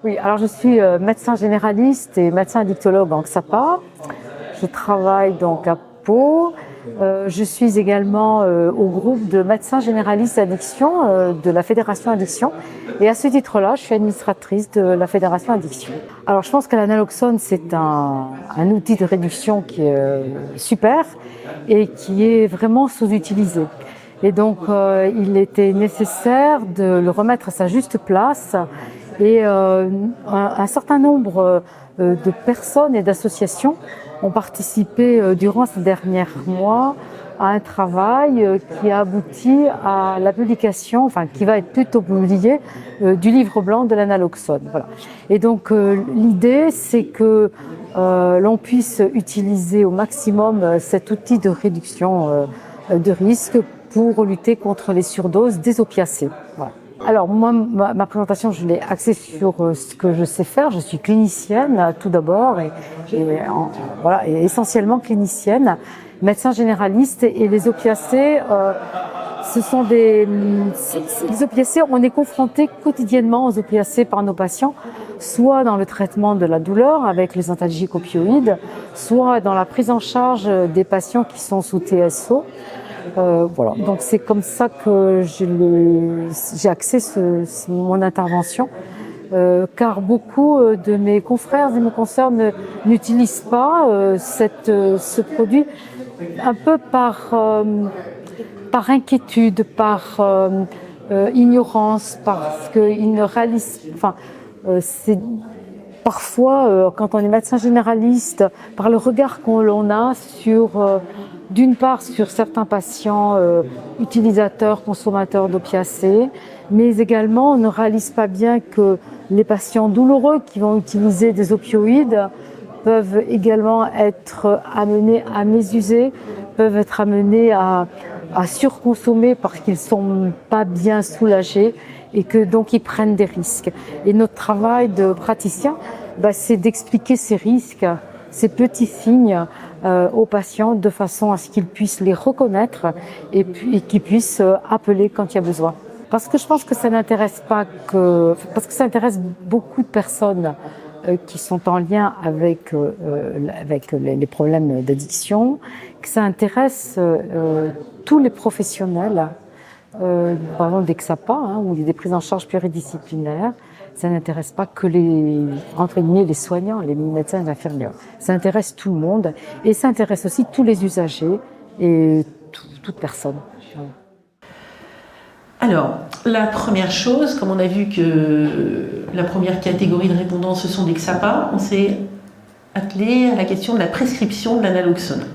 Oui, alors je suis médecin généraliste et médecin addictologue en XAPA. Je travaille donc à Pau. Je suis également au groupe de médecins généralistes addiction de la Fédération Addiction. Et à ce titre-là, je suis administratrice de la Fédération Addiction. Alors je pense que l'analoxone, c'est un outil de réduction qui est super et qui est vraiment sous-utilisé. Et donc il était nécessaire de le remettre à sa juste place. Et un certain nombre de personnes et d'associations ont participé durant ces derniers mois à un travail qui a abouti à la publication, enfin qui va être plutôt publié, du livre blanc de l'analoxone. Voilà. Et donc l'idée, c'est que l'on puisse utiliser au maximum cet outil de réduction de risque pour lutter contre les surdoses des opiacés. Voilà. Alors moi, ma présentation, je l'ai axée sur ce que je sais faire. Je suis clinicienne tout d'abord et essentiellement clinicienne, médecin généraliste et les opiacés. Ce sont les opiacés, on est confronté quotidiennement aux opiacés par nos patients, soit dans le traitement de la douleur avec les antalgiques opioïdes, soit dans la prise en charge des patients qui sont sous TSO. Voilà, donc c'est comme ça que j'ai axé mon intervention, car beaucoup de mes confrères et mes consoeurs n'utilisent pas ce produit un peu par inquiétude, par ignorance, parce qu'ils ne réalisent, c'est parfois quand on est médecin généraliste, par le regard qu'on a sur d'une part sur certains patients utilisateurs, consommateurs d'opiacés, mais également on ne réalise pas bien que les patients douloureux qui vont utiliser des opioïdes peuvent également être amenés à mésuser, peuvent être amenés à surconsommer parce qu'ils sont pas bien soulagés et que donc ils prennent des risques. Et notre travail de praticien, c'est d'expliquer ces risques, ces petits signes aux patients de façon à ce qu'ils puissent les reconnaître et puis qu'ils puissent appeler quand il y a besoin. Parce que je pense que ça n'intéresse pas que, parce que ça intéresse beaucoup de personnes qui sont en lien avec les problèmes d'addiction, que ça intéresse tous les professionnels, par exemple des XAPA, où il y a des prises en charge pluridisciplinaires. Ça n'intéresse pas que entre guillemets, les soignants, les médecins et les infirmières. Ça intéresse tout le monde et ça intéresse aussi tous les usagers et toute personne. Alors, la première chose, comme on a vu que la première catégorie de répondants, ce sont des XAPA, on s'est attelé à la question de la prescription de l'analoxone.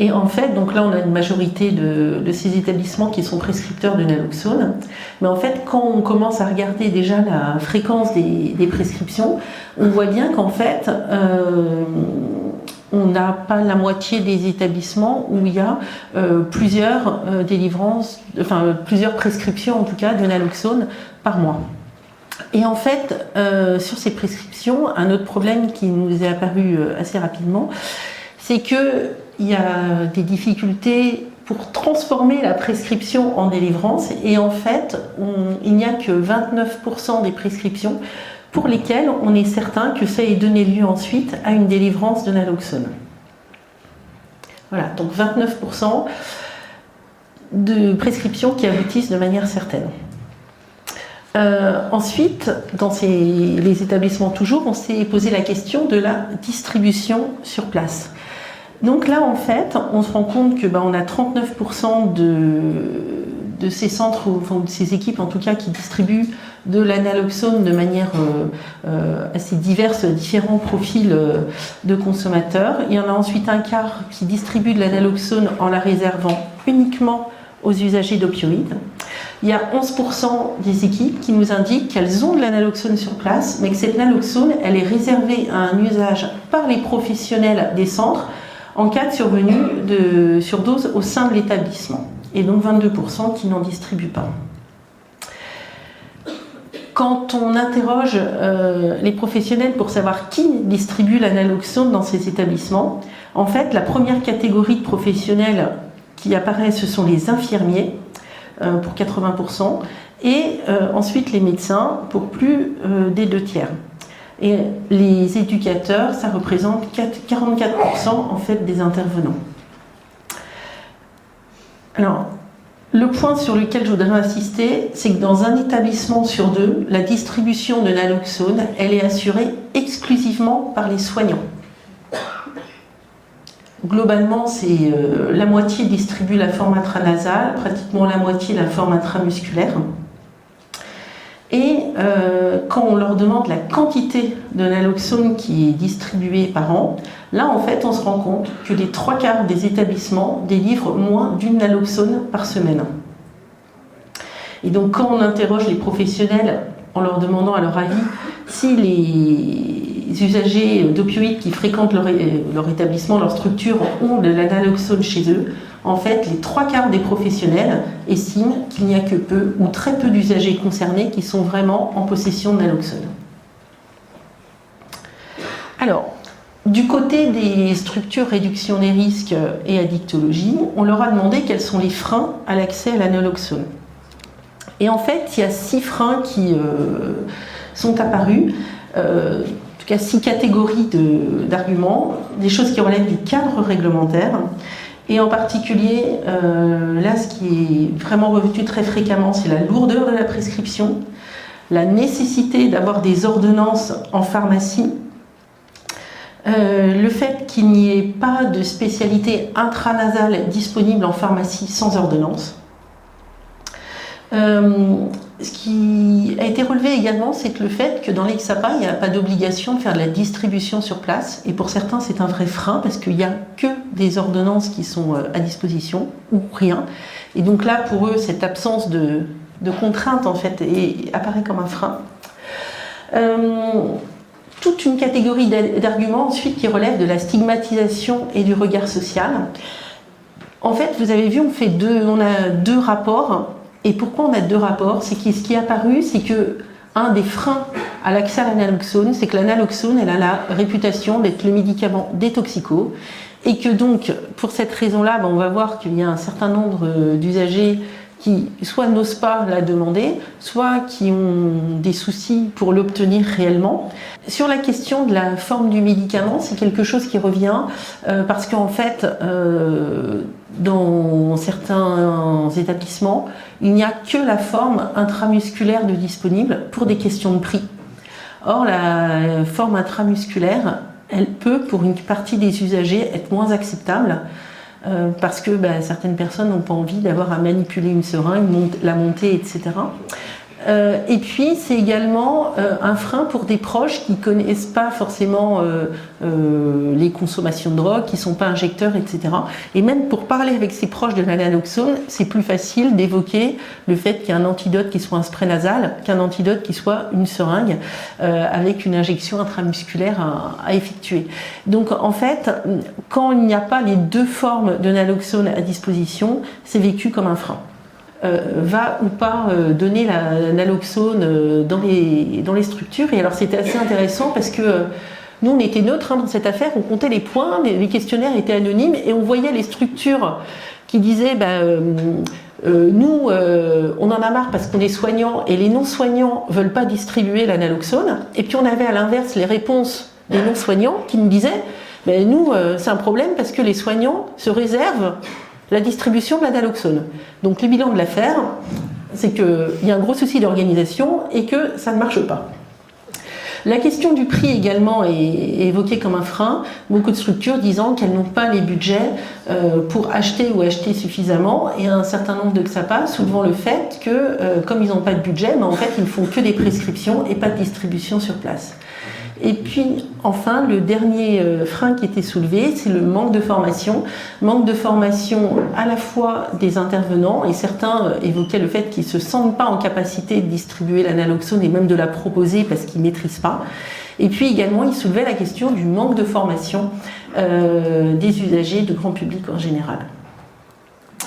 Et en fait, donc là, on a une majorité de ces établissements qui sont prescripteurs de naloxone. Mais en fait, quand on commence à regarder déjà la fréquence des prescriptions, on voit bien qu'en fait, on n'a pas la moitié des établissements où il y a plusieurs délivrances, enfin plusieurs prescriptions en tout cas de naloxone par mois. Et en fait, sur ces prescriptions, un autre problème qui nous est apparu assez rapidement, c'est qu'il y a des difficultés pour transformer la prescription en délivrance et en fait, il n'y a que 29% des prescriptions pour lesquelles on est certain que ça ait donné lieu ensuite à une délivrance de naloxone. Voilà, donc 29% de prescriptions qui aboutissent de manière certaine. Ensuite, dans les établissements toujours, on s'est posé la question de la distribution sur place. Donc là, en fait, on se rend compte que on a 39% de ces centres, enfin de ces équipes en tout cas, qui distribuent de l'analoxone de manière assez diverse, différents profils de consommateurs. Il y en a ensuite un quart qui distribue de l'analoxone en la réservant uniquement aux usagers d'opioïdes. Il y a 11% des équipes qui nous indiquent qu'elles ont de l'analoxone sur place, mais que cette naloxone, elle est réservée à un usage par les professionnels des centres en cas de survenue de surdose au sein de l'établissement. Et donc 22% qui n'en distribuent pas. Quand on interroge les professionnels pour savoir qui distribue l'analoxone dans ces établissements, en fait, la première catégorie de professionnels qui apparaît, ce sont les infirmiers, pour 80%, et ensuite les médecins pour plus des 2/3. Et les éducateurs, ça représente 44% en fait des intervenants. Alors, le point sur lequel je voudrais insister, c'est que dans un établissement sur 2, la distribution de naloxone, elle est assurée exclusivement par les soignants. Globalement, c'est la moitié distribue la forme intranasale, pratiquement la moitié la forme intramusculaire. Et quand on leur demande la quantité de naloxone qui est distribuée par an, là en fait on se rend compte que les 3/4 des établissements délivrent moins d'une naloxone par semaine. Et donc quand on interroge les professionnels en leur demandant à leur avis si les usagers d'opioïdes qui fréquentent leur établissement, leur structure ont de la naloxone chez eux, en fait, les 3/4 des professionnels estiment qu'il n'y a que peu ou très peu d'usagers concernés qui sont vraiment en possession de naloxone. Alors, du côté des structures réduction des risques et addictologie, on leur a demandé quels sont les freins à l'accès à la naloxone. Et en fait, il y a 6 freins qui sont apparus, en tout cas 6 catégories d'arguments, des choses qui relèvent du cadre réglementaire. Et en particulier, là, ce qui est vraiment revenu très fréquemment, c'est la lourdeur de la prescription, la nécessité d'avoir des ordonnances en pharmacie, le fait qu'il n'y ait pas de spécialité intranasale disponible en pharmacie sans ordonnance. Ce qui a été relevé également, c'est que le fait que dans l'Exapa, il n'y a pas d'obligation de faire de la distribution sur place. Et pour certains, c'est un vrai frein parce qu'il n'y a que des ordonnances qui sont à disposition ou rien. Et donc là, pour eux, cette absence de contrainte, en fait, apparaît comme un frein. Toute une catégorie d'arguments ensuite qui relèvent de la stigmatisation et du regard social. En fait, vous avez vu, on a 2 rapports. Et pourquoi on a 2 rapports? C'est que ce qui est apparu, c'est que un des freins à l'accès à la naloxone, c'est que la naloxone, elle a la réputation d'être le médicament des toxicos, et que donc, pour cette raison-là, on va voir qu'il y a un certain nombre d'usagers qui soit n'osent pas la demander, soit qui ont des soucis pour l'obtenir réellement. Sur la question de la forme du médicament, c'est quelque chose qui revient parce qu'en fait, dans certains établissements, il n'y a que la forme intramusculaire de disponible pour des questions de prix. Or, la forme intramusculaire, elle peut, pour une partie des usagers, être moins acceptable parce que certaines personnes n'ont pas envie d'avoir à manipuler une seringue, la monter, etc. Et puis, c'est également un frein pour des proches qui ne connaissent pas forcément les consommations de drogue, qui ne sont pas injecteurs, etc. Et même pour parler avec ses proches de la naloxone, c'est plus facile d'évoquer le fait qu'il y a un antidote qui soit un spray nasal qu'un antidote qui soit une seringue avec une injection intramusculaire à effectuer. Donc, en fait, quand il n'y a pas les 2 formes de naloxone à disposition, c'est vécu comme un frein. Va ou pas donner la naloxone dans les structures. Et alors c'était assez intéressant parce que nous on était neutres dans cette affaire, on comptait les points, les questionnaires étaient anonymes et on voyait les structures qui disaient nous on en a marre parce qu'on est soignants et les non-soignants veulent pas distribuer la naloxone. Et puis on avait à l'inverse les réponses des non-soignants qui nous disaient nous c'est un problème parce que les soignants se réservent la distribution de la naloxone. Donc le bilan de l'affaire, c'est qu'il y a un gros souci d'organisation et que ça ne marche pas. La question du prix également est évoquée comme un frein. Beaucoup de structures disant qu'elles n'ont pas les budgets pour acheter ou acheter suffisamment, et un certain nombre de XAPA soulevant le fait que comme ils n'ont pas de budget, en fait ils ne font que des prescriptions et pas de distribution sur place. Et puis, enfin, le dernier frein qui était soulevé, c'est le manque de formation. Manque de formation à la fois des intervenants, et certains évoquaient le fait qu'ils ne se sentent pas en capacité de distribuer la naloxone et même de la proposer parce qu'ils ne maîtrisent pas. Et puis également, ils soulevaient la question du manque de formation des usagers, de grand public en général.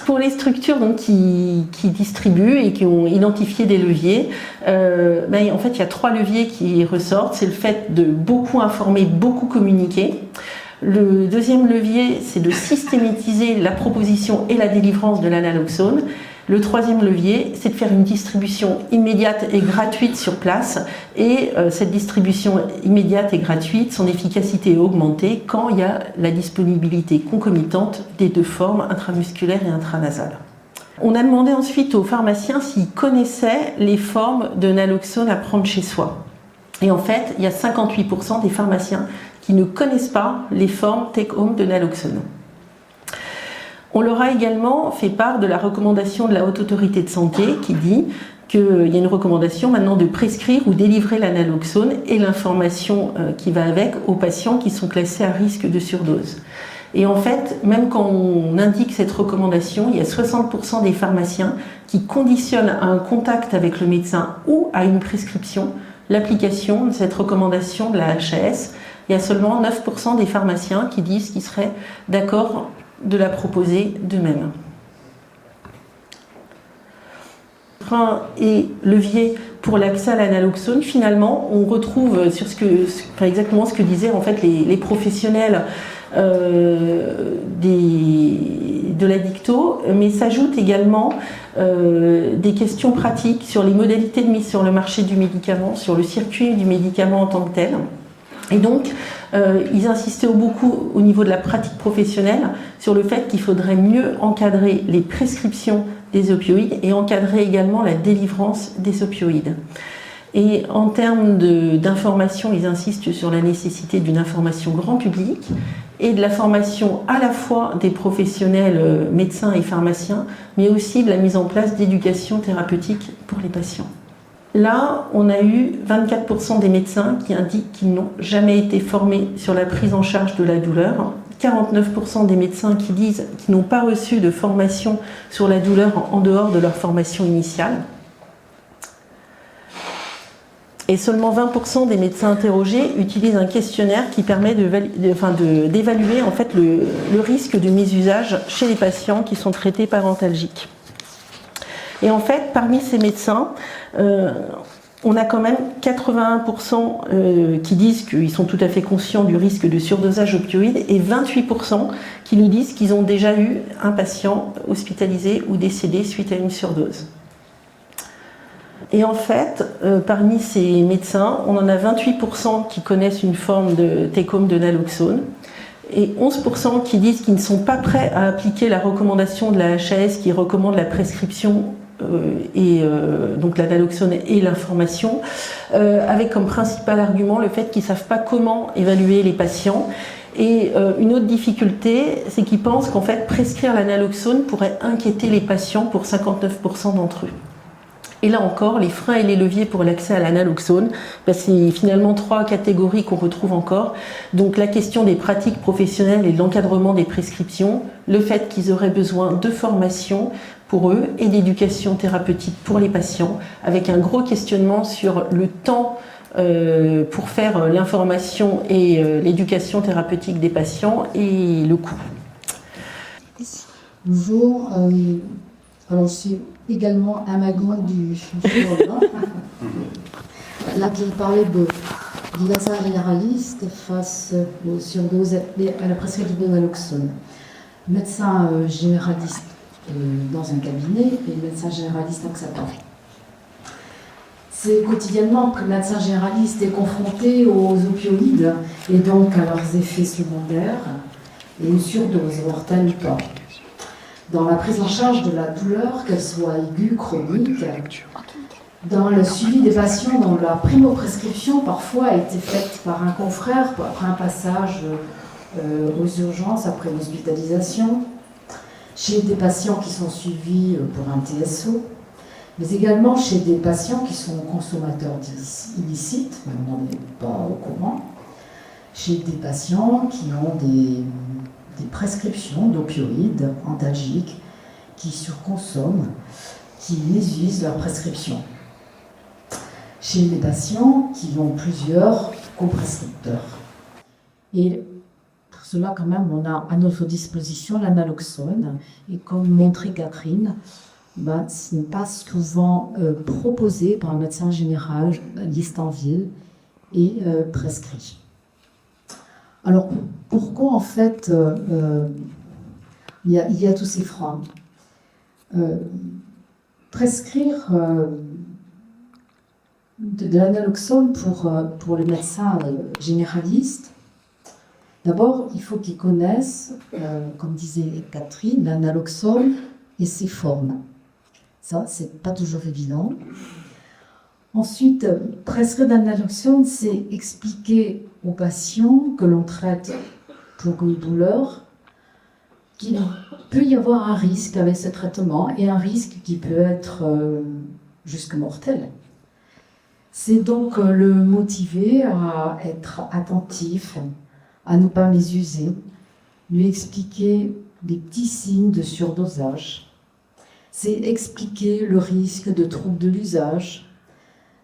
Pour les structures donc, qui distribuent et qui ont identifié des leviers, en fait, il y a 3 leviers qui ressortent. C'est le fait de beaucoup informer, beaucoup communiquer. Le deuxième levier, c'est de systématiser la proposition et la délivrance de la naloxone. Le troisième levier, c'est de faire une distribution immédiate et gratuite sur place. Et cette distribution immédiate et gratuite, son efficacité est augmentée quand il y a la disponibilité concomitante des deux formes, intramusculaire et intranasale. On a demandé ensuite aux pharmaciens s'ils connaissaient les formes de naloxone à prendre chez soi. Et en fait, il y a 58% des pharmaciens qui ne connaissent pas les formes take-home de naloxone. On leur a également fait part de la recommandation de la Haute Autorité de Santé qui dit qu'il y a une recommandation maintenant de prescrire ou délivrer la naloxone et l'information qui va avec aux patients qui sont classés à risque de surdose. Et en fait, même quand on indique cette recommandation, il y a 60% des pharmaciens qui conditionnent à un contact avec le médecin ou à une prescription l'application de cette recommandation de la HAS. Il y a seulement 9% des pharmaciens qui disent qu'ils seraient d'accord de la proposer d'eux-mêmes. Frein et levier pour l'accès à la naloxone, finalement, on retrouve sur exactement ce que disaient en fait les professionnels de la dicto, mais s'ajoutent également des questions pratiques sur les modalités de mise sur le marché du médicament, sur le circuit du médicament en tant que tel. Et donc, ils insistaient beaucoup au niveau de la pratique professionnelle sur le fait qu'il faudrait mieux encadrer les prescriptions des opioïdes et encadrer également la délivrance des opioïdes. Et en termes d'information, ils insistent sur la nécessité d'une information grand public et de la formation à la fois des professionnels médecins et pharmaciens, mais aussi de la mise en place d'éducation thérapeutique pour les patients. Là, on a eu 24% des médecins qui indiquent qu'ils n'ont jamais été formés sur la prise en charge de la douleur, 49% des médecins qui disent qu'ils n'ont pas reçu de formation sur la douleur en dehors de leur formation initiale. Et seulement 20% des médecins interrogés utilisent un questionnaire qui permet d'évaluer en fait le risque de mésusage chez les patients qui sont traités par antalgiques. Et en fait, parmi ces médecins, on a quand même 81% qui disent qu'ils sont tout à fait conscients du risque de surdosage opioïde et 28% qui nous disent qu'ils ont déjà eu un patient hospitalisé ou décédé suite à une surdose. Et en fait, parmi ces médecins, on en a 28% qui connaissent une forme de take-home de naloxone et 11% qui disent qu'ils ne sont pas prêts à appliquer la recommandation de la HAS qui recommande la prescription donc la naloxone et l'information, avec comme principal argument le fait qu'ils ne savent pas comment évaluer les patients. Et une autre difficulté, c'est qu'ils pensent qu'en fait prescrire la naloxone pourrait inquiéter les patients pour 59% d'entre eux. Et là encore, les freins et les leviers pour l'accès à la naloxone, c'est finalement 3 catégories qu'on retrouve encore. Donc la question des pratiques professionnelles et de l'encadrement des prescriptions, le fait qu'ils auraient besoin de formation pour eux et d'éducation thérapeutique pour les patients, avec un gros questionnement sur le temps pour faire l'information et l'éducation thérapeutique des patients et le coût. Bonjour, alors c'est également un magon du jour. Là, qui parlait du médecin généraliste face aux surdoses et à la prescription de naloxone. Médecin généraliste dans un cabinet et médecin généraliste acceptant. C'est quotidiennement que le médecin généraliste est confronté aux opioïdes et donc à leurs effets secondaires et une surdose, mortelle ou pas. Dans la prise en charge de la douleur, qu'elle soit aiguë, chronique, dans le suivi des patients dont la primo-prescription parfois a été faite par un confrère après un passage aux urgences, après une hospitalisation, chez des patients qui sont suivis pour un TSO, mais également chez des patients qui sont consommateurs illicites, mais on n'en est pas au courant, chez des patients qui ont des prescriptions d'opioïdes antalgiques, qui surconsomment, qui mésusent leur prescription. Chez les patients qui ont plusieurs coprescripteurs. Et pour cela, quand même, on a à notre disposition la naloxone. Et comme montré Catherine, ce n'est pas souvent proposé par un médecin général, liste en ville, et prescrit. Alors, pourquoi en fait il y a tous ces freins prescrire de l'analoxone pour les médecins généralistes, d'abord, il faut qu'ils connaissent, comme disait Catherine, l'analoxone et ses formes. Ça, c'est pas toujours évident. Ensuite, prescrire l'analoxone, c'est expliquer aux patients que l'on traite pour une douleur qu'il peut y avoir un risque avec ce traitement et un risque qui peut être jusque mortel. C'est donc le motiver à être attentif, à ne pas les user, lui expliquer les petits signes de surdosage. C'est expliquer le risque de troubles de l'usage,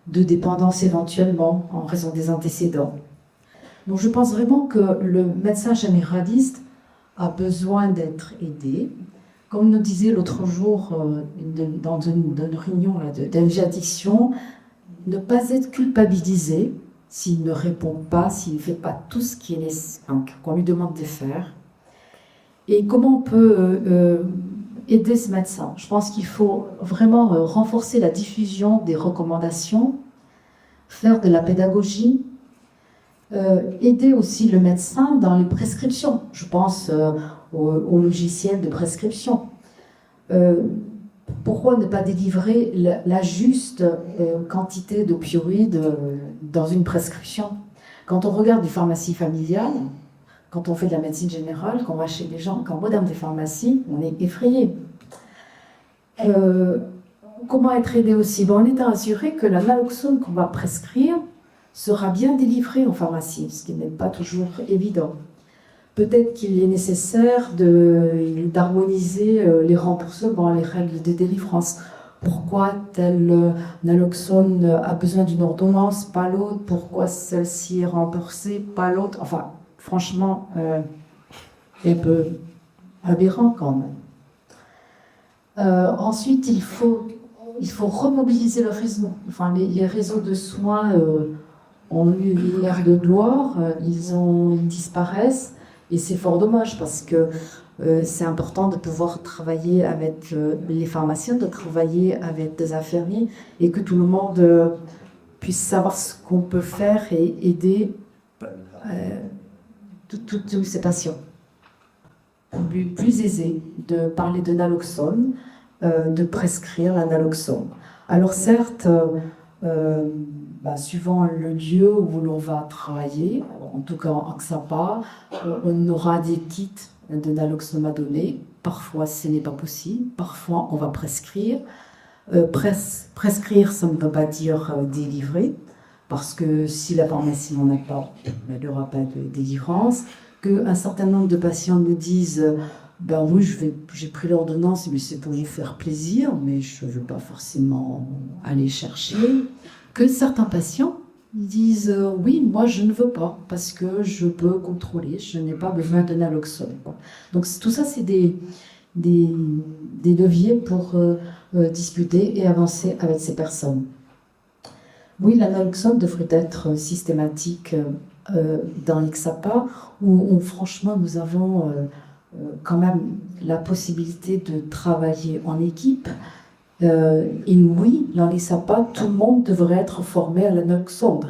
de dépendance éventuellement en raison des antécédents. Donc je pense vraiment que le médecin généraliste a besoin d'être aidé. Comme nous disait l'autre jour dans une réunion d'addiction, ne pas être culpabilisé s'il ne répond pas, s'il ne fait pas tout ce qu'on lui demande de faire. Et comment on peut aider ce médecin? Je pense qu'il faut vraiment renforcer la diffusion des recommandations, faire de la pédagogie, aider aussi le médecin dans les prescriptions. Je pense au logiciel de prescription. Pourquoi ne pas délivrer la juste quantité d'opioïdes dans une prescription? Quand on regarde des pharmacies familiales, quand on fait de la médecine générale, quand on va chez des gens, quand on va dans des pharmacies, on est effrayé. Comment être aidé aussi? On est assuré que la naloxone qu'on va prescrire sera bien délivrée en pharmacie, ce qui n'est pas toujours évident. Peut-être qu'il est nécessaire d'harmoniser les remboursements, les règles de délivrance. Pourquoi telle naloxone a besoin d'une ordonnance, pas l'autre? Pourquoi celle-ci est remboursée, pas l'autre? Enfin, franchement, un peu aberrant quand même. Ensuite, il faut remobiliser le réseau. Enfin, les réseaux de soins ont eu l'ère de gloire, ils disparaissent. Et c'est fort dommage parce que c'est important de pouvoir travailler avec les pharmaciens, de travailler avec des infirmiers et que tout le monde puisse savoir ce qu'on peut faire et aider tous ces patients. Plus aisé de parler de naloxone, de prescrire la naloxone. Alors certes, suivant le lieu où l'on va travailler, en tout cas en XAPA, on aura des kits de naloxone à donner. Parfois, ce n'est pas possible. Parfois, on va prescrire. Prescrire, ça ne veut pas dire délivrer, parce que si la pharmacie n'en a pas, il n'y aura pas de délivrance. Qu'un certain nombre de patients nous disent oui, j'ai pris l'ordonnance, mais c'est pour vous faire plaisir, mais je ne veux pas forcément aller chercher. Que certains patients disent oui, moi je ne veux pas parce que je peux contrôler, je n'ai pas besoin de naloxone. Donc tout ça, c'est des leviers pour discuter et avancer avec ces personnes. Oui, la naloxone devrait être systématique dans l'XAPA où franchement nous avons quand même la possibilité de travailler en équipe. Et oui, dans les SAPA, tout le monde devrait être formé à la naloxone,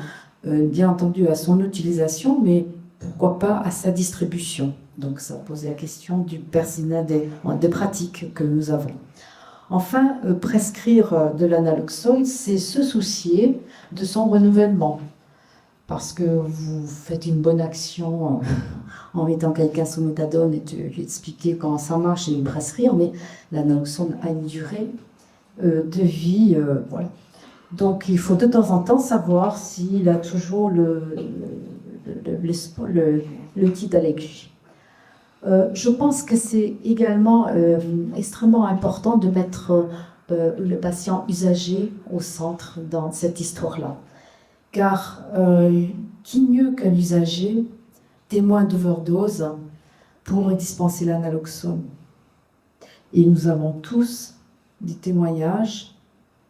bien entendu à son utilisation, mais pourquoi pas à sa distribution. Donc ça pose la question du personnel des pratiques que nous avons. Enfin, prescrire de la naloxone, c'est se soucier de son renouvellement. Parce que vous faites une bonne action en mettant quelqu'un sous méthadone et de lui expliquer comment ça marche et lui prescrire, mais la naloxone a une durée de vie, voilà. Donc il faut de temps en temps savoir s'il a toujours le kit avec lui. Je pense que c'est également extrêmement important de mettre le patient usagé au centre dans cette histoire-là. Car qui mieux qu'un usager, témoin d'overdose, pour dispenser la naloxone? Et nous avons tous des témoignages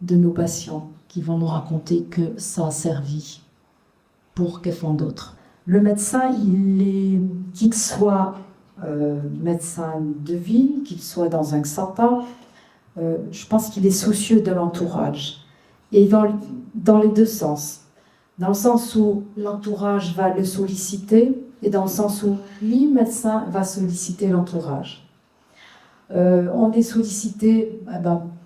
de nos patients qui vont nous raconter que ça a servi pour quelqu'un d'autre. Le médecin, qu'il soit médecin de ville, qu'il soit dans un XAPA, je pense qu'il est soucieux de l'entourage. Et dans les deux sens. Dans le sens où l'entourage va le solliciter et dans le sens où lui, médecin, va solliciter l'entourage. On est sollicité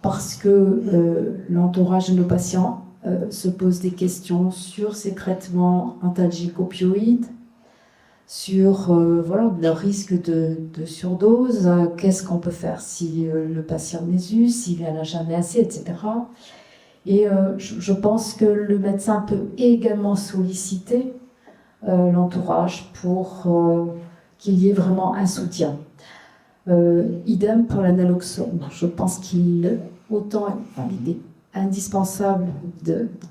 parce que l'entourage de nos patients se pose des questions sur ces traitements antalgiques opioïdes, sur le risque de surdose, qu'est-ce qu'on peut faire si le patient mésus, s'il en a jamais assez, etc. Et je pense que le médecin peut également solliciter l'entourage pour qu'il y ait vraiment un soutien. Idem pour l'analoxone. Je pense qu'il est indispensable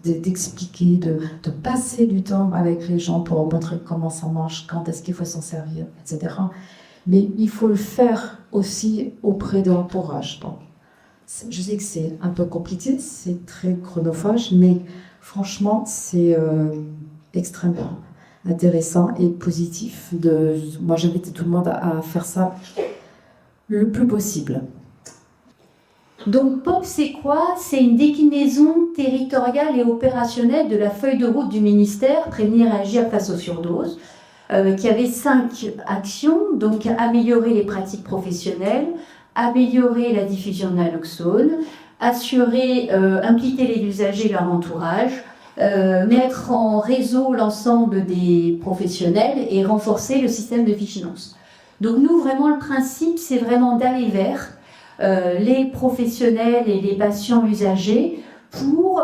d'expliquer, de passer du temps avec les gens pour montrer comment ça marche, quand est-ce qu'il faut s'en servir, etc. Mais il faut le faire aussi auprès de l'entourage. Bon, je sais que c'est un peu compliqué, c'est très chronophage, mais franchement, c'est extrêmement intéressant et positif. Moi, j'invite tout le monde à faire ça le plus possible. Donc POP, c'est quoi? C'est une déclinaison territoriale et opérationnelle de la feuille de route du ministère Prévenir et agir face aux surdoses, qui avait 5 actions, donc améliorer les pratiques professionnelles, améliorer la diffusion de naloxone, impliquer les usagers et leur entourage, mettre en réseau l'ensemble des professionnels et renforcer le système de vigilance. Donc nous, vraiment, le principe, c'est vraiment d'aller vers les professionnels et les patients usagers pour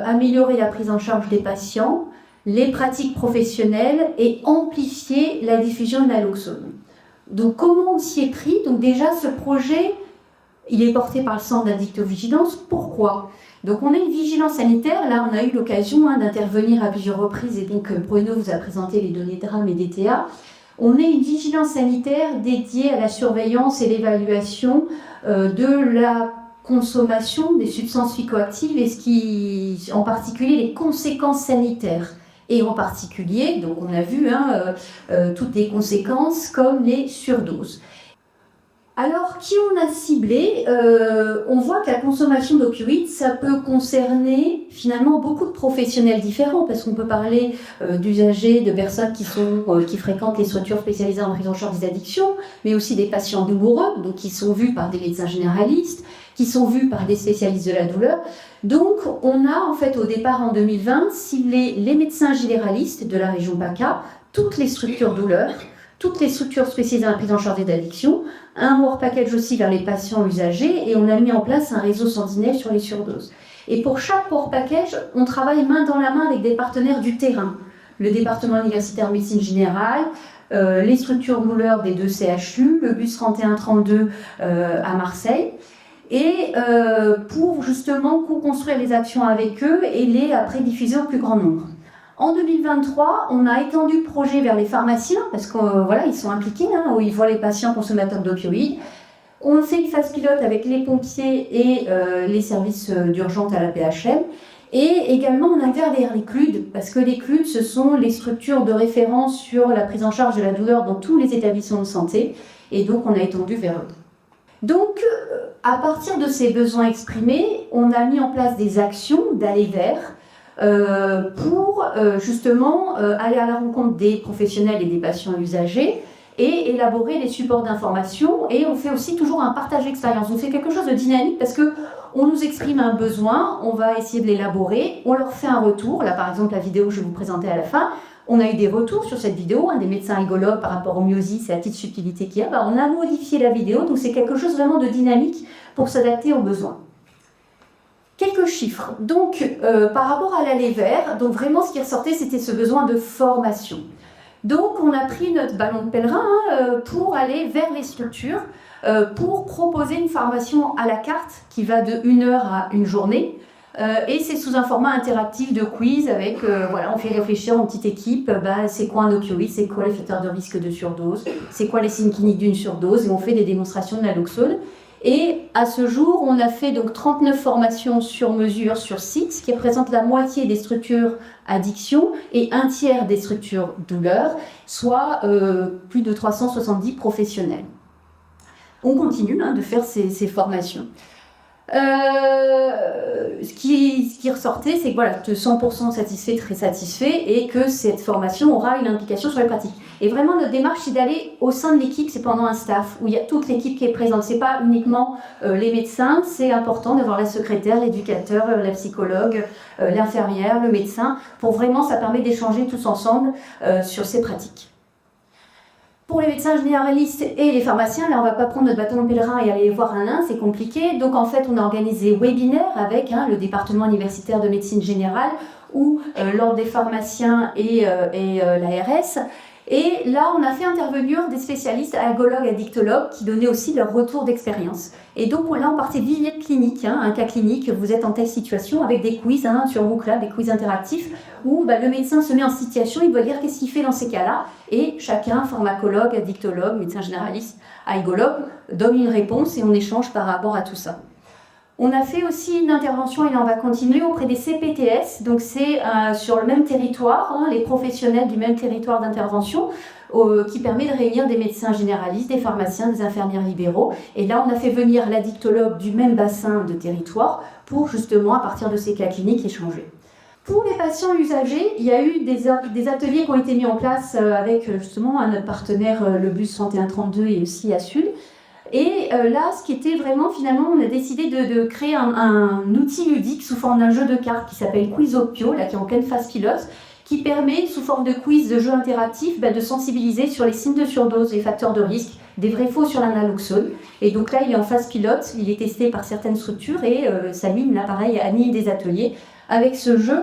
améliorer la prise en charge des patients, les pratiques professionnelles et amplifier la diffusion de naloxone. Donc comment on s'y est pris? Donc déjà, ce projet, il est porté par le Centre d'addictovigilance. Pourquoi? Donc on a une vigilance sanitaire. Là, on a eu l'occasion d'intervenir à plusieurs reprises et donc Bruno vous a présenté les données DRAM et DTA. On est une vigilance sanitaire dédiée à la surveillance et l'évaluation de la consommation des substances psychoactives et en particulier les conséquences sanitaires. Et en particulier, donc on a vu toutes les conséquences comme les surdoses. Alors, qui on a ciblé? On voit que la consommation d'opioïdes, ça peut concerner finalement beaucoup de professionnels différents, parce qu'on peut parler d'usagers, de personnes qui fréquentent les structures spécialisées en prise en charge des addictions, mais aussi des patients douloureux, donc qui sont vus par des médecins généralistes, qui sont vus par des spécialistes de la douleur. Donc, on a en fait au départ en 2020 ciblé les médecins généralistes de la région PACA, toutes les structures douleurs, toutes les structures spécialisées en prise en charge des addictions, un work package aussi vers les patients usagers, et on a mis en place un réseau sentinelle sur les surdoses. Et pour chaque work package, on travaille main dans la main avec des partenaires du terrain. Le département universitaire médecine générale, les structures douleurs des 2 CHU, le bus 3132 à Marseille, et pour justement co-construire les actions avec eux et les après diffuser au plus grand nombre. En 2023, on a étendu le projet vers les pharmaciens, parce qu'ils sont impliqués, où ils voient les patients consommateurs d'opioïdes. On fait une phase pilote avec les pompiers et les services d'urgence à la PHM. Et également, on intègre les CLUD, parce que les CLUD, ce sont les structures de référence sur la prise en charge de la douleur dans tous les établissements de santé. Et donc, on a étendu vers eux. Donc, à partir de ces besoins exprimés, on a mis en place des actions d'aller vers, pour justement aller à la rencontre des professionnels et des patients usagers et élaborer des supports d'information. Et on fait aussi toujours un partage d'expérience. On fait quelque chose de dynamique parce que on nous exprime un besoin, on va essayer de l'élaborer, on leur fait un retour. Là, par exemple, la vidéo que je vais vous présenter à la fin, on a eu des retours sur cette vidéo, des médecins rigologues par rapport aux myosis et à la petite subtilité qu'il y a. On a modifié la vidéo, donc c'est quelque chose vraiment de dynamique pour s'adapter aux besoins. Quelques chiffres. Donc, par rapport à l'aller vers, donc vraiment ce qui ressortait, c'était ce besoin de formation. Donc, on a pris notre ballon de pèlerin pour aller vers les structures, pour proposer une formation à la carte qui va de 1 heure à 1 journée. Et c'est sous un format interactif de quiz avec, on fait réfléchir en petite équipe, c'est quoi un opioïde, c'est quoi les facteurs de risque de surdose, c'est quoi les signes cliniques d'une surdose, et on fait des démonstrations de naloxone. Et à ce jour, on a fait donc 39 formations sur mesure sur site, ce qui représente la moitié des structures addiction et 1/3 des structures douleur, soit plus de 370 professionnels. On continue de faire ces formations. Ce qui ressortait, c'est que voilà, de 100% satisfait, très satisfait, et que cette formation aura une implication sur les pratiques. Et vraiment, notre démarche, c'est d'aller au sein de l'équipe, c'est pendant un staff, où il y a toute l'équipe qui est présente. C'est pas uniquement les médecins, c'est important d'avoir la secrétaire, l'éducateur, la psychologue, l'infirmière, le médecin, pour vraiment, ça permet d'échanger tous ensemble sur ces pratiques. Pour les médecins généralistes et les pharmaciens, là on ne va pas prendre notre bâton de pèlerin et aller voir un c'est compliqué. Donc en fait on a organisé webinaire avec le département universitaire de médecine générale ou l'ordre des pharmaciens et l'ARS. Et là on a fait intervenir des spécialistes allergologues, addictologues qui donnaient aussi leur retour d'expérience. Et donc là on partait vignette clinique, un cas clinique, vous êtes en telle situation avec des quiz sur Mooclub, des quiz interactifs où le médecin se met en situation, il doit dire qu'est-ce qu'il fait dans ces cas-là et chacun, pharmacologue, addictologue, médecin généraliste, allergologue, donne une réponse et on échange par rapport à tout ça. On a fait aussi une intervention, et là on va continuer, auprès des CPTS, donc c'est sur le même territoire, les professionnels du même territoire d'intervention, qui permet de réunir des médecins généralistes, des pharmaciens, des infirmières libéraux. Et là, on a fait venir l'addictologue du même bassin de territoire pour justement, à partir de ces cas cliniques, échanger. Pour les patients usagers, il y a eu des ateliers qui ont été mis en place avec justement notre partenaire, le Bus 3132 et aussi ASUL. Et là, ce qui était vraiment, finalement, on a décidé de créer un outil ludique sous forme d'un jeu de cartes qui s'appelle Quizopio, là qui est en pleine phase pilote, qui permet, sous forme de quiz, de jeu interactif, de sensibiliser sur les signes de surdose, les facteurs de risque, des vrais-faux sur l'analoxone. Et donc là, il est en phase pilote, il est testé par certaines structures et Saline, là pareil, anime des ateliers avec ce jeu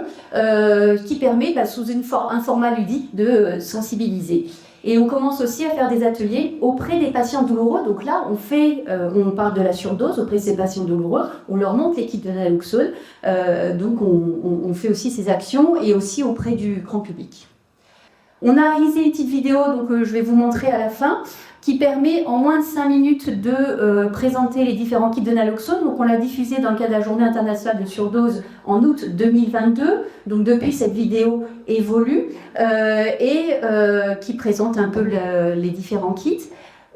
qui permet, sous un format ludique, de sensibiliser. Et on commence aussi à faire des ateliers auprès des patients douloureux. Donc là, on parle de la surdose auprès de ces patients douloureux. On leur montre l'équipe de naloxone. Donc on fait aussi ces actions et aussi auprès du grand public. On a réalisé une petite vidéo, donc je vais vous montrer à la fin, qui permet en moins de 5 minutes de présenter les différents kits de naloxone. Donc on l'a diffusé dans le cadre de la Journée internationale de surdose en août 2022. Donc depuis, cette vidéo évolue et qui présente un peu les différents kits.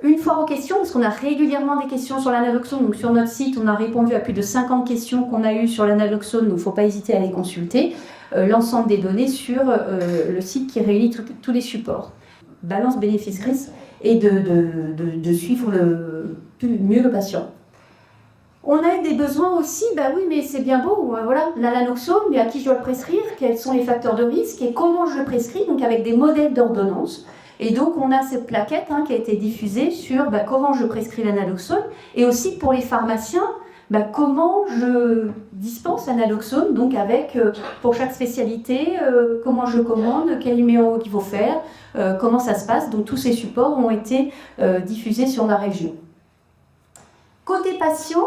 Une fois aux questions, parce qu'on a régulièrement des questions sur l'analoxone, donc sur notre site, on a répondu à plus de 50 questions qu'on a eues sur l'analoxone, donc il ne faut pas hésiter à les consulter. L'ensemble des données sur le site qui réunit tous les supports. Balance bénéfice-risque et de suivre mieux le patient. On a des besoins aussi, oui, mais c'est bien beau, voilà, l'analoxone, mais à qui je dois le prescrire, quels sont les facteurs de risque et comment je le prescris, donc avec des modèles d'ordonnance. Et donc, on a cette plaquette qui a été diffusée sur comment je prescris l'analoxone et aussi pour les pharmaciens, comment je dispense l'analoxone, donc avec, pour chaque spécialité, comment je commande, quel numéro qu'il faut faire, comment ça se passe. Donc, tous ces supports ont été diffusés sur la région. Côté patient,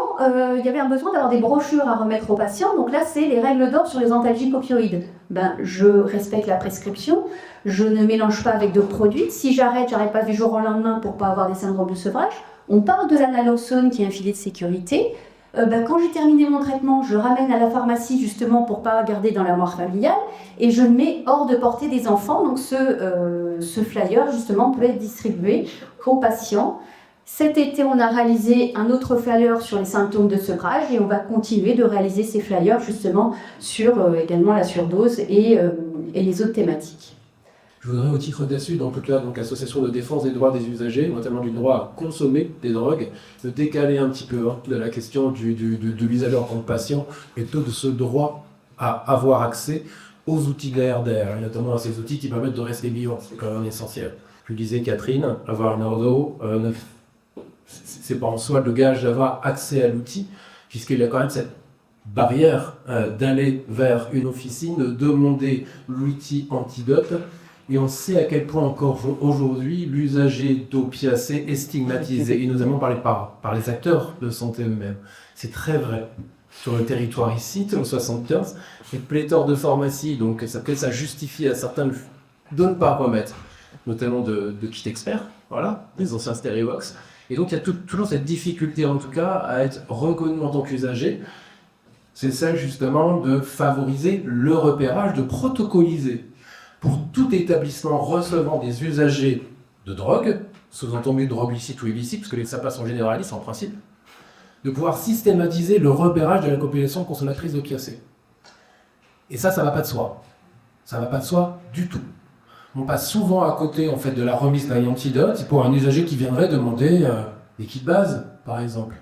il y avait un besoin d'avoir des brochures à remettre aux patients. Donc là, c'est les règles d'or sur les antalgiques opioïdes. Je respecte la prescription, je ne mélange pas avec d'autres produits. Si j'arrête pas du jour au lendemain pour pas avoir des syndromes de sevrage. On parle de l'analoxone qui est un filet de sécurité. Quand j'ai terminé mon traitement, je ramène à la pharmacie justement pour pas garder dans l'armoire familiale et je le mets hors de portée des enfants. Donc ce flyer justement peut être distribué aux patients. Cet été, on a réalisé un autre flyer sur les symptômes de sevrage et on va continuer de réaliser ces flyers justement sur également la surdose et les autres thématiques. Je voudrais au titre d'ASUD, en tout cas, donc Association de défense des droits des usagers, notamment du droit à consommer des drogues, de décaler un petit peu de la question de l'usager en tant que patient et de ce droit à avoir accès aux outils de la RDR, et notamment à ces outils qui permettent de rester vivant, c'est quand même essentiel. Je le disais, Catherine, avoir une ordo, c'est pas en soi le gage d'avoir accès à l'outil, puisqu'il y a quand même cette barrière d'aller vers une officine, de demander l'outil antidote. Et on sait à quel point encore aujourd'hui l'usager d'opiacés est stigmatisé, et notamment par les acteurs de santé eux-mêmes. C'est très vrai. Sur le territoire ici, au 75, il y a pléthore de pharmacies, donc ça justifie à certains de ne pas remettre, notamment de kits experts, voilà, les anciens Stéréobox. Et donc il y a toujours cette difficulté en tout cas à être reconnu en tant qu'usager. C'est celle justement de favoriser le repérage, de protocoliser pour tout établissement recevant des usagers de drogue, sous-entendu de drogue licite ou illicite, parce que les SAPA sont généralistes en principe, de pouvoir systématiser le repérage de la population consommatrice d'opiacés. Et ça va pas de soi. Ça va pas de soi du tout. On passe souvent à côté en fait, de la remise d'un antidote pour un usager qui viendrait demander des kits base, par exemple.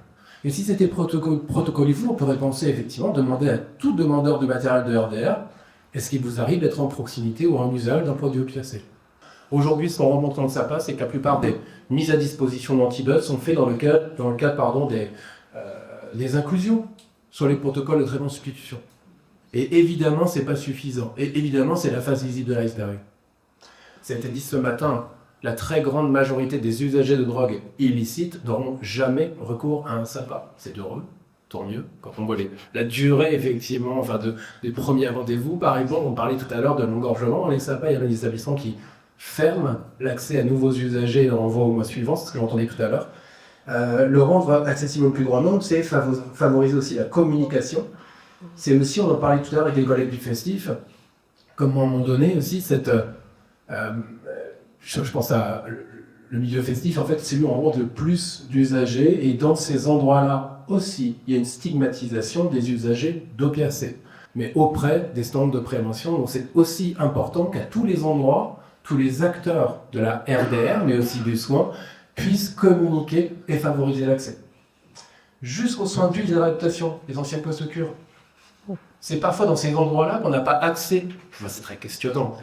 Et si c'était protocolisé, on pourrait penser effectivement demander à tout demandeur de matériel de RDR, est-ce qu'il vous arrive d'être en proximité ou en usage d'un produit opiacé? Aujourd'hui, ce qu'on remonte dans le SAPA, c'est que la plupart des mises à disposition d'antidotes sont faites dans le cadre des inclusions sur les protocoles de traitement de substitution. Et évidemment, c'est pas suffisant. Et évidemment, c'est la face visible de l'iceberg. Ça a été dit ce matin, la très grande majorité des usagers de drogue illicites n'auront jamais recours à un SAPA. C'est heureux, tant mieux. Quand on voit la durée, effectivement, des premiers rendez-vous, par exemple, on parlait tout à l'heure de l'engorgement. Les SAPA, il y a des établissements qui ferment l'accès à nouveaux usagers et en renvoient au mois suivant, c'est ce que j'entendais tout à l'heure. Le rendre accessible au plus grand nombre, c'est favoriser aussi la communication. C'est aussi, on en parlait tout à l'heure avec les collègues du festif, comme à un moment donné aussi, je pense à le milieu festif, en fait, c'est lui où on rencontre le plus d'usagers, et dans ces endroits-là aussi, il y a une stigmatisation des usagers d'opiacés, mais auprès des standards de prévention. Donc c'est aussi important qu'à tous les endroits, tous les acteurs de la RDR, mais aussi du soin, puissent communiquer et favoriser l'accès. Jusqu'aux soins d'huile et d'adaptation, les anciennes post-cures. C'est parfois dans ces endroits-là qu'on n'a pas accès. Enfin, c'est très questionnant.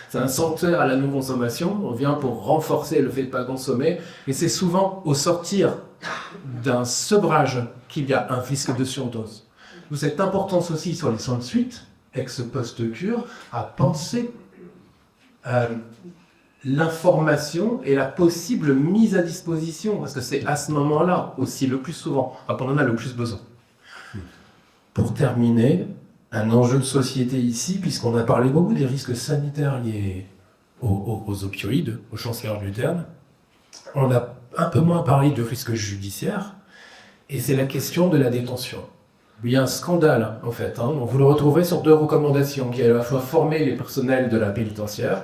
C'est un sanctuaire à la non-consommation. On vient pour renforcer le fait de ne pas consommer. Et c'est souvent au sortir d'un sevrage qu'il y a un risque de surdose. D'où cette importance aussi sur les soins de suite, ex-post-cure, à penser l'information et la possible mise à disposition. Parce que c'est à ce moment-là aussi le plus souvent, qu'on en a le plus besoin. Pour terminer, un enjeu de société ici, puisqu'on a parlé beaucoup des risques sanitaires liés aux opioïdes, au sens large du terme, on a un peu moins parlé de risques judiciaires, et c'est la question de la détention. Il y a un scandale, en fait. Vous le retrouverez sur 2 recommandations, qui est à la fois former les personnels de la pénitentiaire.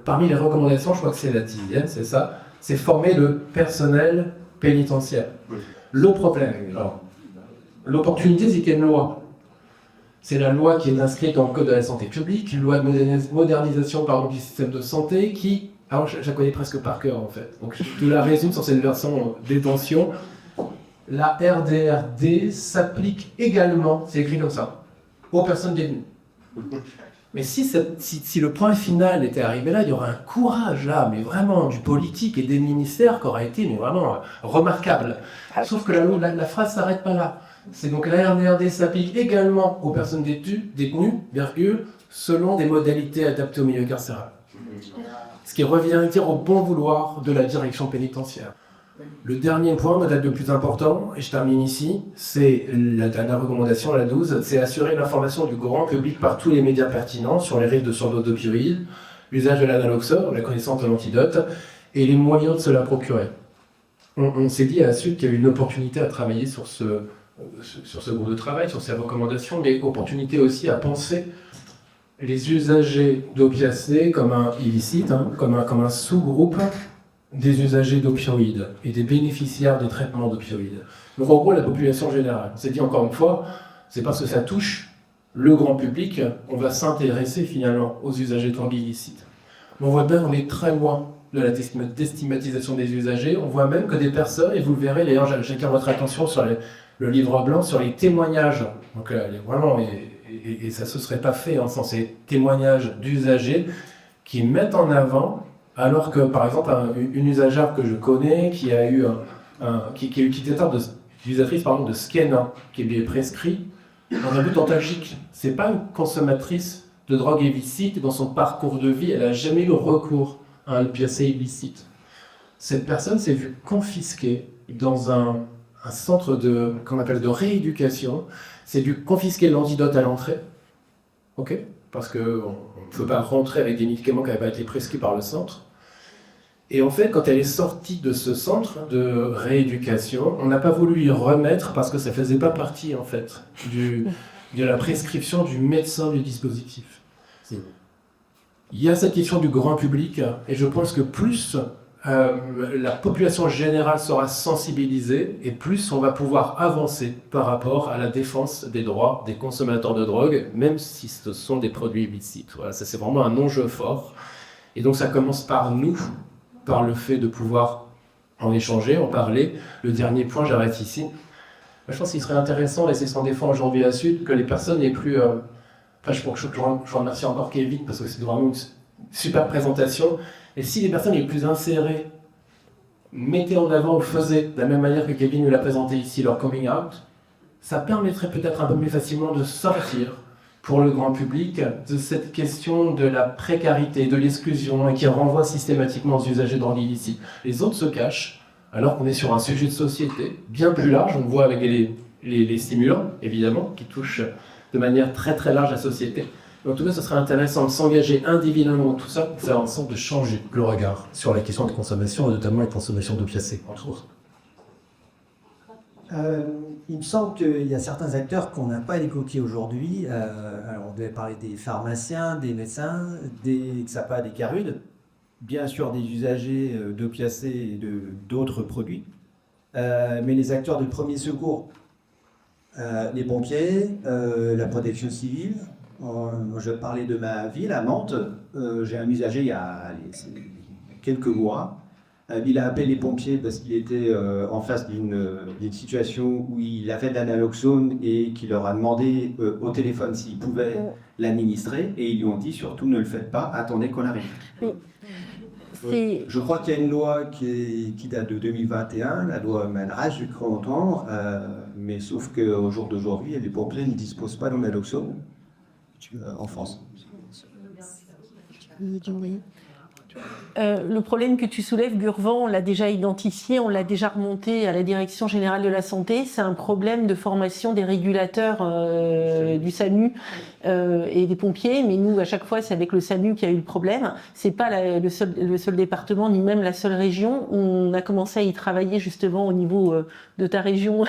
Parmi les recommandations, je crois que c'est la 10e, c'est ça, c'est former le personnel pénitentiaire. Le problème, alors, l'opportunité, c'est qu'il y a une loi. C'est la loi qui est inscrite dans le Code de la santé publique, une loi de modernisation du système de santé qui... Alors, je la connais presque par cœur, en fait. Donc, je la résume sur cette version détention. La RDRD s'applique également, c'est écrit comme ça, aux personnes détenues. Mais si le point final était arrivé là, il y aurait un courage là, mais vraiment du politique et des ministères qui aurait été mais vraiment remarquable. Sauf que la phrase s'arrête pas là. C'est donc la RDRD s'applique également aux personnes détenues, selon des modalités adaptées au milieu carcéral. Ce qui revient à dire au bon vouloir de la direction pénitentiaire. Le dernier point, peut-être le plus important, et je termine ici, c'est la dernière recommandation, la 12, c'est assurer l'information du grand public par tous les médias pertinents sur les risques de surdose d'opioïdes, l'usage de l'analoxone, la connaissance de l'antidote, et les moyens de se la procurer. On s'est dit à la suite qu'il y avait une opportunité à travailler sur ce groupe de travail, sur ces recommandations, mais opportunité aussi à penser les usagers d'opiacés comme un illicite, comme un sous-groupe des usagers d'opioïdes et des bénéficiaires des traitements d'opioïdes. Donc en gros, la population générale. On s'est dit encore une fois, c'est parce que ça touche le grand public, on va s'intéresser finalement aux usagers de drogue illicites. Mais on voit bien qu'on est très loin de la déstigmatisation des usagers. On voit même que des personnes, et vous le verrez, d'ailleurs j'attire votre attention sur le livre blanc, sur les témoignages. Donc vraiment, et ça ne se serait pas fait sans ces témoignages d'usagers qui mettent en avant. Alors que, par exemple, une usagère que je connais, qui est utilisatrice de Skena, qui lui est prescrit, dans un but antalgique, c'est pas une consommatrice de drogue illicite, et dans son parcours de vie, elle n'a jamais eu recours à un opiacé illicite. Cette personne s'est vue confisquée dans un centre qu'on appelle de rééducation, s'est vue confisquer l'antidote à l'entrée, ok, parce qu'on ne peut pas rentrer avec des médicaments qui n'avaient pas été prescrits par le centre. Et en fait, quand elle est sortie de ce centre de rééducation, on n'a pas voulu lui remettre parce que ça ne faisait pas partie, en fait, de la prescription du médecin du dispositif. Il y a cette question du grand public, et je pense que plus la population générale sera sensibilisée et plus on va pouvoir avancer par rapport à la défense des droits des consommateurs de drogue, même si ce sont des produits illicites. Voilà, ça c'est vraiment un enjeu fort. Et donc ça commence par nous, par le fait de pouvoir en échanger, en parler. Le dernier point, j'arrête ici. Je pense qu'il serait intéressant, et c'est ce qu'on défend aujourd'hui à Sud, que les personnes les plus... je remercie encore Kevin, parce que c'est vraiment une super présentation. Et si les personnes les plus insérées mettaient en avant ou faisaient, de la même manière que Kevin nous l'a présenté ici, leur coming out, ça permettrait peut-être un peu plus facilement de sortir pour le grand public de cette question de la précarité, de l'exclusion, et qui renvoie systématiquement aux usagers de drogue illicite. Les autres se cachent, alors qu'on est sur un sujet de société bien plus large. On le voit avec les stimulants, évidemment, qui touchent de manière très très large la société. En tout cas, ce serait intéressant de s'engager individuellement dans tout ça pour faire en sorte de changer le regard sur la question de consommation, et notamment la consommation d'opiacés, entre autres. Il me semble qu'il y a certains acteurs qu'on n'a pas évoqués aujourd'hui. Alors on devait parler des pharmaciens, des médecins, des XAPA, des CARUD, bien sûr des usagers d'opiacés et d'autres produits. Mais les acteurs de premier secours, les pompiers, la protection civile. Je parlais de ma ville, à Mantes. J'ai un usager il y a quelques mois. Il a appelé les pompiers parce qu'il était en face d'une situation où il avait de la naloxone et qu'il leur a demandé au téléphone s'il pouvait l'administrer. Et ils lui ont dit surtout ne le faites pas, attendez qu'on arrive. Je crois qu'il y a une loi qui date de 2021, la loi Manraj, je crois entendre, mais sauf qu'au jour d'aujourd'hui, les pompiers ne disposent pas de naloxone en France. Le problème que tu soulèves, Gurvan, on l'a déjà identifié, on l'a déjà remonté à la Direction Générale de la Santé. C'est un problème de formation des régulateurs du SAMU et des pompiers. Mais nous, à chaque fois, c'est avec le SAMU qu'il y a eu le problème. C'est pas le seul département, ni même la seule région. On a commencé à y travailler justement au niveau de ta région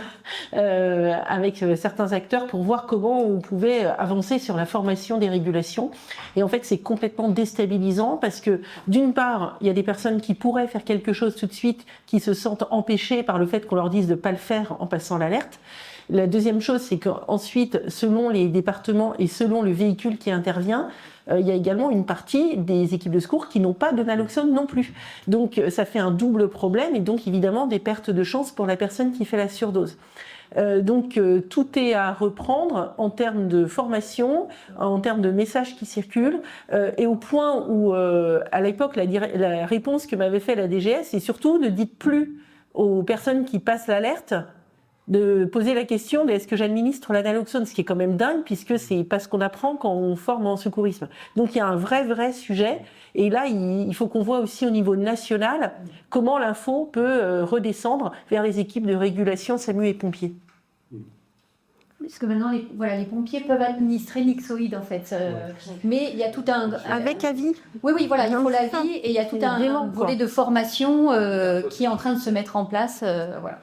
avec certains acteurs pour voir comment on pouvait avancer sur la formation des régulations. Et en fait, c'est complètement déstabilisant parce que d'une part, il y a des personnes qui pourraient faire quelque chose tout de suite, qui se sentent empêchées par le fait qu'on leur dise de ne pas le faire en passant l'alerte. La deuxième chose, c'est qu'ensuite, selon les départements et selon le véhicule qui intervient, il y a également une partie des équipes de secours qui n'ont pas de naloxone non plus. Donc ça fait un double problème et donc évidemment des pertes de chance pour la personne qui fait la surdose. Donc tout est à reprendre en termes de formation, en termes de messages qui circulent, et au point où à l'époque la réponse que m'avait fait la DGS, c'est surtout ne dites plus aux personnes qui passent l'alerte de poser la question de est-ce que j'administre la naloxone, ce qui est quand même dingue puisque c'est pas ce qu'on apprend quand on forme en secourisme. Donc il y a un vrai sujet et là il faut qu'on voit aussi au niveau national comment l'info peut redescendre vers les équipes de régulation SAMU et pompiers. Parce que maintenant, les pompiers peuvent administrer l'ixoïde, en fait. Mais il y a tout un... Avec avis. Oui, voilà, il faut l'avis et il y a tout un volet de formation qui est en train de se mettre en place. Voilà.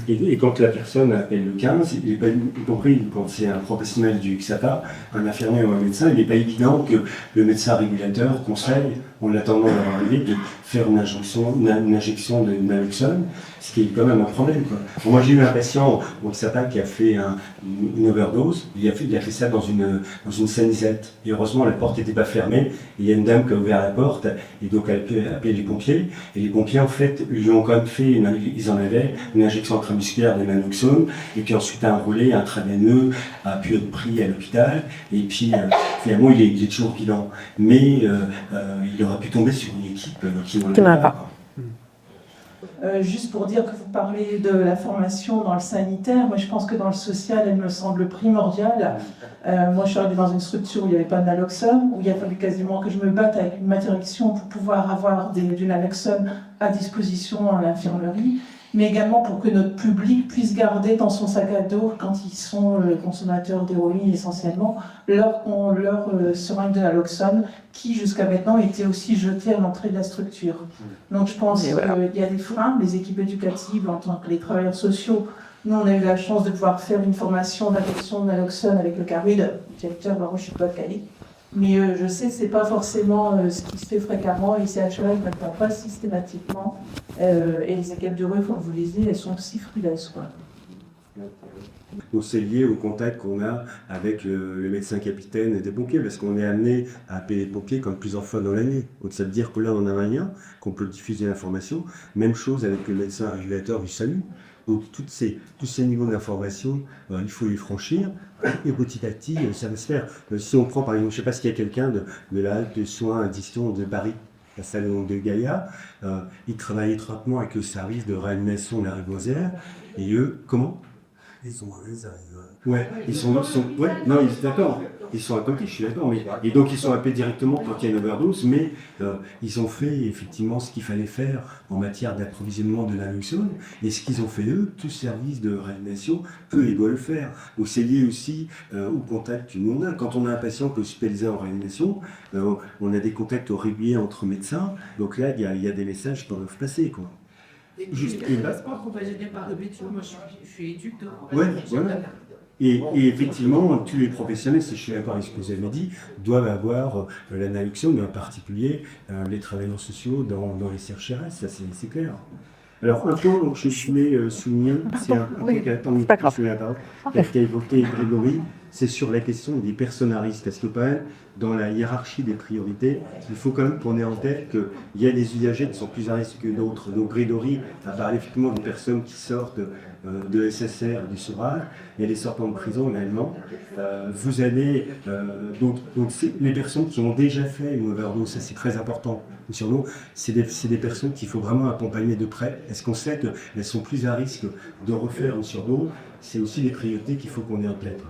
Et quand la personne appelle le 15, il n'est pas y compris quand c'est un professionnel du XAPA, un infirmier ou un médecin, il n'est pas évident que le médecin régulateur conseille, en attendant d'avoir arrivé, de faire une injection de naloxone, ce qui est quand même un problème, quoi. Bon, moi j'ai eu un patient au XAPA qui a fait une overdose, il a fait ça dans une sanisette. Et heureusement la porte n'était pas fermée, et il y a une dame qui a ouvert la porte, et donc elle a appelé les pompiers, et les pompiers en fait lui ont quand même fait, ils en avaient une injection intramusculaire de naloxone, et puis ensuite un relais intraveineux a pu être pris à l'hôpital, et puis finalement il est toujours vivant. Mais il aurait pu tomber sur une équipe qui n'en avait pas. Juste pour dire que vous parlez de la formation dans le sanitaire, moi je pense que dans le social, elle me semble primordiale. Moi je suis arrivée dans une structure où il n'y avait pas de naloxone, où il a fallu quasiment que je me batte avec une matriction pour pouvoir avoir du naloxone à disposition à l'infirmerie, mais également pour que notre public puisse garder dans son sac à dos, quand ils sont consommateurs d'héroïne essentiellement, leur seringue de naloxone, qui jusqu'à maintenant était aussi jetée à l'entrée de la structure. Donc je pense qu'il y a des freins, les équipes éducatives en tant que les travailleurs sociaux. Nous on a eu la chance de pouvoir faire une formation d'adoption de naloxone avec le CARUD, directeur Barouche Pas-de-Calais. Mais je sais que ce n'est pas forcément ce qui se fait fréquemment. Les CHRL ne le font pas systématiquement. Et les équipes de rue, comme vous le disiez, elles sont aussi frileuses, quoi. Donc c'est lié au contact qu'on a avec le médecin capitaine des pompiers, parce qu'on est amené à appeler les pompiers comme plusieurs fois dans l'année. Donc ça veut dire que là on a un lien, qu'on peut diffuser l'information. Même chose avec le médecin régulateur du SAMU. Donc tous ces niveaux d'information, il faut les franchir, et petit à petit ça va se faire. Si on prend par exemple, je ne sais pas s'il y a quelqu'un de la halte de soins addiction de Paris, la salle de Gaïa, ils travaillent étroitement avec le service de réanimation de la Ribosière, et eux, comment? Ils sont Ouais, non, d'accord. Ils sont à côté, je suis d'accord. Et donc, ils sont appelés directement quand il y a une overdose, mais ils ont fait effectivement ce qu'il fallait faire en matière d'approvisionnement de naloxone. Et ce qu'ils ont fait eux, tout service de réanimation peut et doit le faire. Donc, c'est lié aussi au contact que nous on a. Quand on a un patient qui est hospitalisé en réanimation, on a des contacts réguliers entre médecins. Donc là, il y a des messages qui peuvent passer, quoi. Juste une passeport compagnie par le métier, moi je suis éducateur. Ouais, voilà. Et effectivement, tous les professionnels, si je suis d'accord avec ce que vous avez dit, doivent avoir la naloxone, mais en particulier les travailleurs sociaux dans les CHRS, ça c'est clair. Alors, un point que je voulais souligner, c'est un point qui a évoqué Grégory, c'est sur la question des personnalistes. Parce que quand même, dans la hiérarchie des priorités, il faut quand même qu'on ait en tête qu'il y a des usagers qui sont plus à risque que d'autres. Donc Grégory a parlé effectivement des personnes qui sortent de SSR et du SORAL, il y a des sortants de prison également. Vous avez donc les personnes qui ont déjà fait une overdose, ça c'est très important. Sur nous, c'est des personnes qu'il faut vraiment accompagner de près. Est-ce qu'on sait qu'elles sont plus à risque de refaire une surdose? C'est aussi des priorités qu'il faut qu'on ait en tête.